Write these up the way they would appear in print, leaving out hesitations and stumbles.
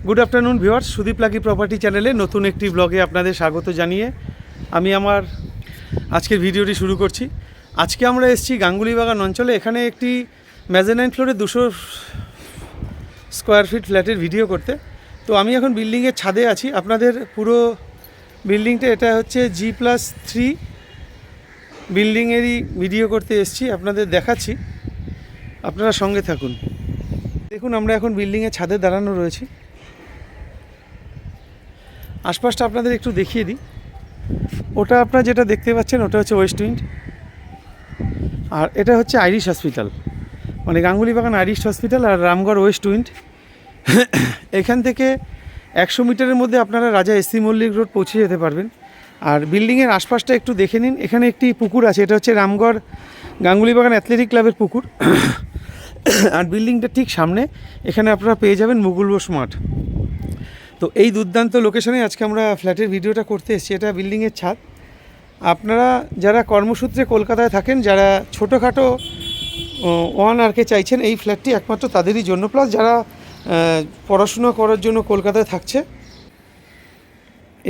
Good afternoon viewers, Sudip lucky property চ্যানেলে নতুন একটি ব্লগে আপনাদের স্বাগত জানিয়ে আমি আমার আজকের ভিডিওটি শুরু করছি। আজকে আমরা এসেছি গাঙ্গুলি বাগান অঞ্চলে। এখানে একটি মেজানাইন ফ্লোরে 200 স্কোয়ার ফিট ফ্ল্যাটের ভিডিও করতে। তো আমি এখন বিল্ডিংয়ের ছাদে আছি। আপনাদের পুরো বিল্ডিংটা, এটা হচ্ছে G+3 বিল্ডিংয়েরই ভিডিও করতে এসেছি, আপনাদের দেখাচ্ছি, আপনারা সঙ্গে থাকুন। দেখুন, আমরা এখন বিল্ডিংয়ের ছাদে দাঁড়ানো রয়েছি। আশপাশটা আপনাদের একটু দেখিয়ে দিই। ওটা আপনারা যেটা দেখতে পাচ্ছেন ওটা হচ্ছে ওয়েস্ট উইন্ড, আর এটা হচ্ছে আইরিশ হসপিটাল, মানে গাঙ্গুলি বাগান আইরিশ হসপিটাল আর রামগড় ওয়েস্ট উইন্ড। এখান থেকে 100 মিটারের মধ্যে আপনারা রাজা এসসি মল্লিক রোড পৌঁছে যেতে পারবেন। আর বিল্ডিংয়ের আশপাশটা একটু দেখে নিন। এখানে একটি পুকুর আছে, এটা হচ্ছে রামগড় গাঙ্গুলি বাগান অ্যাথলেটিক ক্লাবের পুকুর। আর বিল্ডিংটা ঠিক সামনে এখানে আপনারা পেয়ে যাবেন মুকুল বোস মাঠ। তো এই দুর্দান্ত লোকেশনে আজকে আমরা ফ্ল্যাটের ভিডিওটা করতে এসেছি। এটা বিল্ডিংয়ের ছাদ। আপনারা যারা কর্মসূত্রে কলকাতায় থাকেন, যারা ছোটোখাটো ওয়ান আরকে চাইছেন, এই ফ্ল্যাটটি একমাত্র তাদেরই জন্য। প্লাস যারা পড়াশোনা করার জন্য কলকাতায় থাকছে,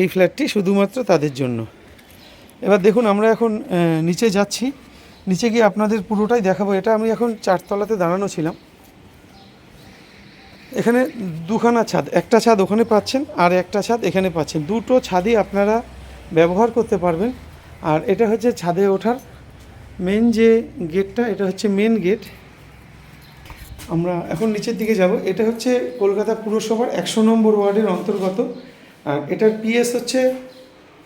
এই ফ্ল্যাটটি শুধুমাত্র তাদের জন্য। এবার দেখুন, আমরা এখন নিচে যাচ্ছি। নিচে গিয়ে আপনাদের পুরোটাই দেখাবো। এটা আমি এখন 4 তলাতে দাঁড়ানো ছিলাম। এখানে দুখানা ছাদ, একটা ছাদ ওখানে পাচ্ছেন আর একটা ছাদ এখানে পাচ্ছেন। দুটো ছাদই আপনারা ব্যবহার করতে পারবেন। আর এটা হচ্ছে ছাদে ওঠার মেন যে গেটটা, এটা হচ্ছে মেন গেট। আমরা এখন নিচের দিকে যাব। এটা হচ্ছে কলকাতা পুরসভার 100 নম্বর ওয়ার্ডের অন্তর্গত। আর এটার পিএস হচ্ছে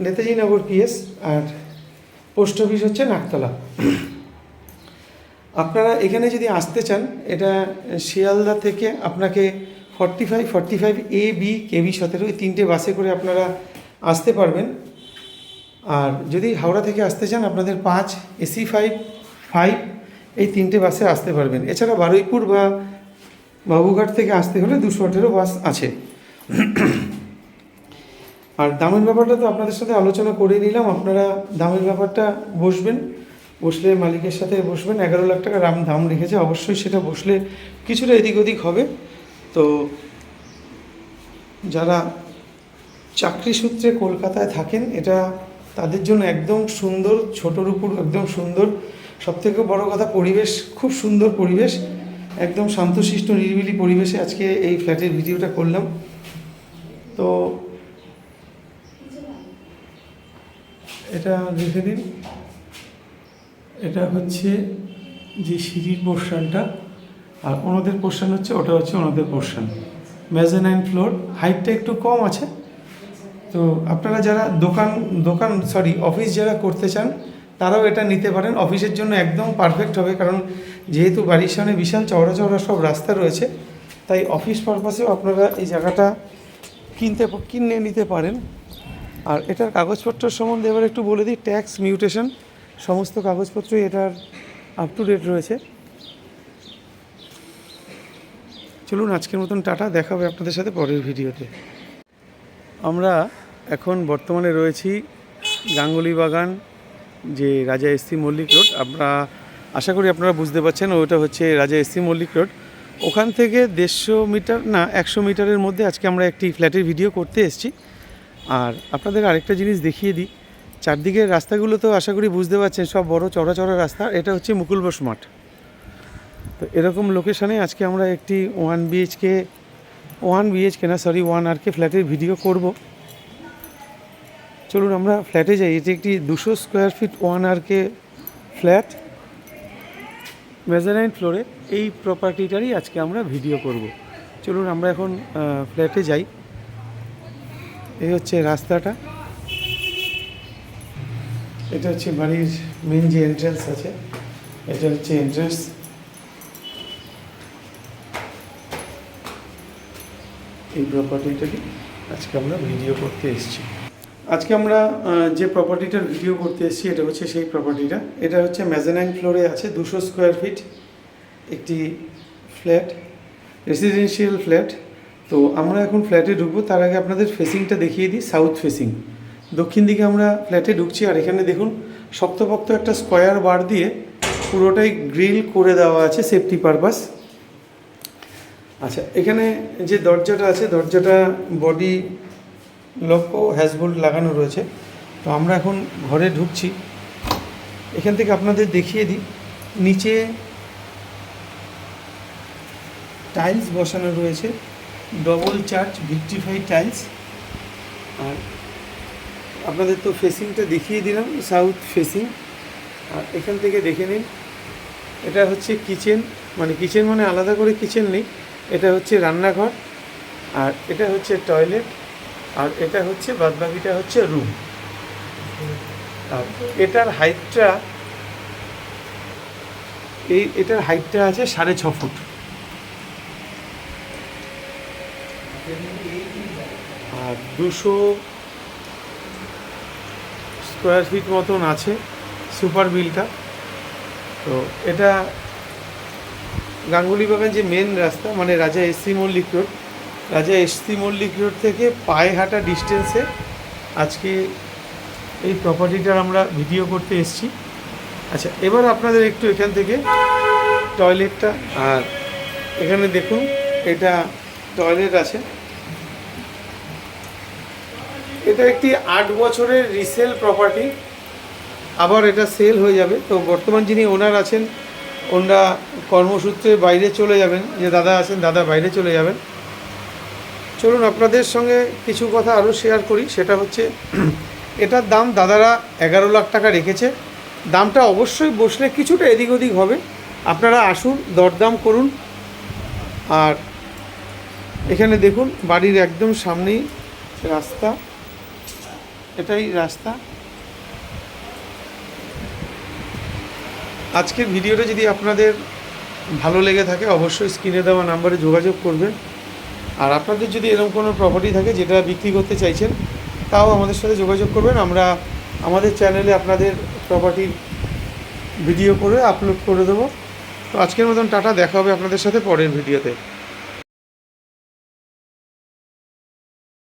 নেতাজি নগর পিএস, আর পোস্ট অফিস হচ্ছে নাকতলা। আপনারা এখানে যদি আসতে চান, এটা শিয়ালদা থেকে আপনাকে 45 AB KB 17 এই 3টে বাসে করে আপনারা আসতে পারবেন। আর যদি হাওড়া থেকে আসতে চান, আপনাদের 5 AC5 5 এই 3টে বাসে আসতে পারবেন। এছাড়া বারুইপুর বা বাবুঘাট থেকে আসতে হলে 218 বাস আছে। আর দামের ব্যাপারটা তো আপনাদের সাথে আলোচনা করে নিলাম। আপনারা দামের ব্যাপারটা বসলে মালিকের সাথে বসবেন। 11 লাখ টাকা দাম রেখেছে। অবশ্যই সেটা বসলে কিছুটা এদিক ওদিক হবে। তো যারা চাকরি সূত্রে কলকাতায় থাকেন, এটা তাদের জন্য একদম সুন্দর, ছোটোর উপর একদম সুন্দর। সবথেকে বড় কথা, পরিবেশ খুব সুন্দর পরিবেশ, একদম শান্তশিষ্ট নিরিবিলি পরিবেশে আজকে এই ফ্ল্যাটের ভিডিওটা করলাম। তো এটা দেখে নিন, এটা হচ্ছে যে সিঁড়ির পোর্শনটা, আর ওনাদের পোর্শন হচ্ছে ওটা হচ্ছে ওনাদের পোর্শন। মেজানাইন ফ্লোর, হাইটটা একটু কম আছে। তো আপনারা যারা অফিস যারা করতে চান, তারাও এটা নিতে পারেন। অফিসের জন্য একদম পারফেক্ট হবে, কারণ যেহেতু বাড়ির সামনে বিশাল চওড়া সব রাস্তা রয়েছে, তাই অফিস পারপাসেও আপনারা এই জায়গাটা কিনে নিতে পারেন। আর এটার কাগজপত্র সম্বন্ধে এবার একটু বলে দিই। ট্যাক্স, মিউটেশন, সমস্ত কাগজপত্রই এটার আপ টু ডেট রয়েছে। চলুন, আজকের মতন টাটা, দেখা হবে আপনাদের সাথে পরের ভিডিওতে। আমরা এখন বর্তমানে রয়েছি গাঙ্গুলি বাগান, যে রাজা এসসি মল্লিক রোড। আমরা আশা করি আপনারা বুঝতে পারছেন, ওটা হচ্ছে রাজা এসসি মল্লিক রোড। ওখান থেকে 150 মিটার না 100 মিটারের মধ্যে আজকে আমরা একটি ফ্ল্যাটের ভিডিও করতে এসেছি। আর আপনাদের আরেকটা জিনিস দেখিয়ে দিই। চারদিকের রাস্তাগুলো তো আশা করি বুঝতে পারছেন, সব বড় চওড়া রাস্তা। এটা হচ্ছে মুকুল বোস মাঠ। তো এরকম লোকেশানে আজকে আমরা একটি 1 RK ফ্ল্যাটের ভিডিও করব। চলুন আমরা ফ্ল্যাটে যাই। এটি একটি 200 square feet 1 RK flat, mezzanine ফ্লোরে। এই প্রপার্টিটারই আজকে আমরা ভিডিও করব। চলুন আমরা এখন ফ্ল্যাটে যাই। এই হচ্ছে রাস্তাটা, এটা হচ্ছে বাড়ির মেন যে এন্ট্রান্স আছে, এটা হচ্ছে এন্ট্রান্স। এই প্রপার্টিটাকে আজকে আমরা ভিডিও করতে এসেছি। আজকে আমরা যে প্রপার্টিটার ভিডিও করতে এসেছি, এটা হচ্ছে সেই প্রপার্টিটা। এটা হচ্ছে মেজানাইন ফ্লোরে আছে 200 স্কোয়ার ফিট একটি ফ্ল্যাট, রেসিডেন্সিয়াল ফ্ল্যাট। তো আমরা এখন ফ্ল্যাটে ঢুকবো। তার আগে আপনাদের ফেসিংটা দেখিয়ে দিই। সাউথ ফেসিং, দক্ষিণ দিকে আমরা ফ্ল্যাটে ঢুকছি। আর এখানে দেখুন, শক্তপোক্ত একটা স্কোয়ার বার দিয়ে পুরোটাই গ্রিল করে দেওয়া আছে সেফটি পারপাস। আচ্ছা, এখানে যে দরজাটা আছে, দরজাটা বডি লক ও হ্যাজবোল্ট লাগানো রয়েছে। তো আমরা এখন ঘরে ঢুকছি। এখান থেকে আপনাদের দেখিয়ে দিই, নিচে টাইলস বসানো রয়েছে, ডবল চার্জ ভিক্টিফাইড টাইলস। আর আপনাদের তো ফেসিংটা দেখিয়ে দিলাম, সাউথ ফেসিং। আর এখান থেকে দেখে নিন, এটা হচ্ছে কিচেন, মানে কিচেন মানে আলাদা করে কিচেন নেই, এটা হচ্ছে রান্নাঘর, আর এটা হচ্ছে টয়লেট, আর এটা হচ্ছে বাদবাকিটা হচ্ছে রুম। আর এটার হাইটটা এটার হাইটটা আছে 6.5 ফুট। আর 200 স্কোয়ার ফিট মতন আছে সুপার বিলটা। তো এটা গাঙ্গুলি বাগান যে মেন রাস্তা, মানে রাজা এসসি মল্লিক রোড, রাজা এসসি মল্লিক রোড থেকে পায়ে হাঁটা ডিস্টেন্সে আজকে এই প্রপার্টিটার আমরা ভিডিও করতে এসেছি। আচ্ছা, এবার আপনাদের একটু এখান থেকে টয়লেটটা, আর এখানে দেখুন এটা টয়লেট আছে। এটা একটি 8 বছরের রিসেল প্রপার্টি, আবার এটা সেল হয়ে যাবে। তো বর্তমান যিনি ওনার আছেন, ওনারা কর্মসূত্রে বাইরে চলে যাবেন, যে দাদা আছেন দাদা বাইরে চলে যাবেন। চলুন আপনাদের সঙ্গে কিছু কথা আরও শেয়ার করি। সেটা হচ্ছে এটার দাম দাদারা 11 লাখ টাকা রেখেছে। দামটা অবশ্যই বসলে কিছুটা এদিক ওদিক হবে, আপনারা আসুন, দরদাম করুন। আর এখানে দেখুন বাড়ির একদম সামনেই রাস্তা, এটাই রাস্তা। আজকের ভিডিওটা যদি আপনাদের ভালো লেগে থাকে অবশ্যই স্ক্রিনে দেওয়া নাম্বারে যোগাযোগ করবেন। আর আপনাদের যদি এরকম কোনো প্রপার্টি থাকে যেটা বিক্রি করতে চাইছেন, তাও আমাদের সাথে যোগাযোগ করবেন। আমরা আমাদের চ্যানেলে আপনাদের প্রপার্টির ভিডিও করে আপলোড করে দেবো। তো আজকের মতন টাটা, দেখা হবে আপনাদের সাথে পরের ভিডিওতে।